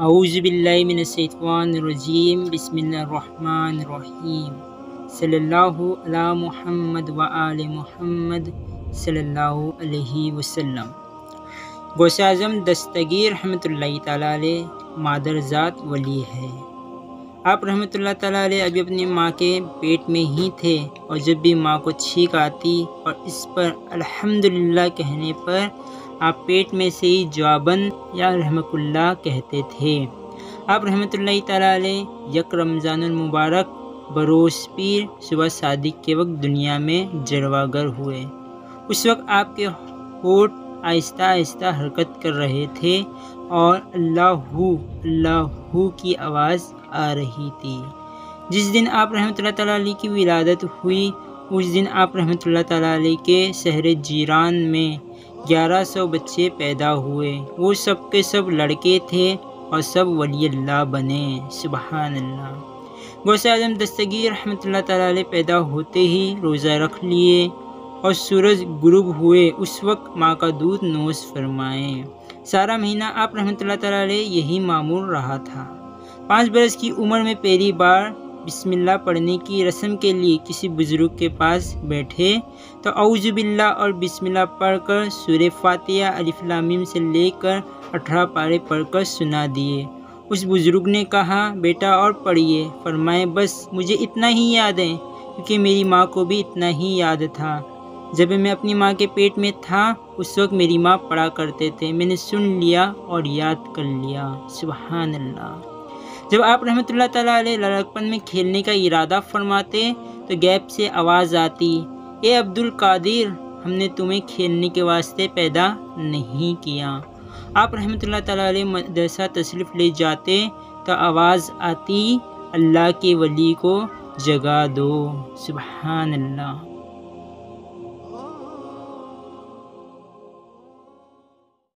اعوذ باللہ من الشیطان الرجیم بسم اللہ الرحمن الرحیم صلی اللہ علی محمد و آل محمد صلی اللہ علیہ وسلم۔ غوث اعظم دستگیر رحمۃ اللہ تعالیٰ علیہ مادر ذات ولی ہے۔ آپ رحمۃ اللہ تعالیٰ علیہ ابھی اپنی ماں کے پیٹ میں ہی تھے، اور جب بھی ماں کو چھینک آتی اور اس پر الحمدللہ کہنے پر آپ پیٹ میں سے ہی جواباً یا رحمک اللہ کہتے تھے۔ آپ رحمۃ اللہ تعالیٰ علیہ یک رمضان المبارک بروز پیر صبح صادق کے وقت دنیا میں جلوہ گر ہوئے۔ اس وقت آپ کے ہونٹ آہستہ آہستہ حرکت کر رہے تھے اور اللہ کی آواز آ رہی تھی۔ جس دن آپ رحمۃ اللہ تعالیٰ علیہ کی ولادت ہوئی، اس دن آپ رحمۃ اللہ تعالیٰ علیہ کے شہر جیران میں 1100 بچے پیدا ہوئے۔ وہ سب کے سب لڑکے تھے اور سب ولی اللہ بنے، سبحان اللہ۔ غوث اعظم دستگیر رحمۃ اللہ تعالیٰ علیہ پیدا ہوتے ہی روزہ رکھ لیے اور سورج غروب ہوئے اس وقت ماں کا دودھ نوش فرمائے۔ سارا مہینہ آپ رحمۃ اللہ تعالیٰ علیہ یہی معمول رہا تھا۔ 5 برس کی عمر میں پہلی بار بسم اللہ پڑھنے کی رسم کے لیے کسی بزرگ کے پاس بیٹھے تو اعوذ باللہ اور بسم اللہ پڑھ کر سورہ فاتحہ الف لام میم سے لے کر 18 پارے پڑھ کر سنا دیے۔ اس بزرگ نے کہا، بیٹا اور پڑھیے۔ فرمائے، بس مجھے اتنا ہی یاد ہے، کیونکہ میری ماں کو بھی اتنا ہی یاد تھا۔ جب میں اپنی ماں کے پیٹ میں تھا اس وقت میری ماں پڑھا کرتے تھے، میں نے سن لیا اور یاد کر لیا، سبحان اللہ۔ جب آپ رحمۃ اللہ تعالیٰ علیہ لڑکپن میں کھیلنے کا ارادہ فرماتے تو غیب سے آواز آتی، اے عبد القادر، ہم نے تمہیں کھیلنے کے واسطے پیدا نہیں کیا۔ آپ رحمۃ اللہ تعالیٰ علیہ مدرسہ تشریف لے جاتے تو آواز آتی، اللہ کے ولی کو جگا دو، سبحان اللہ۔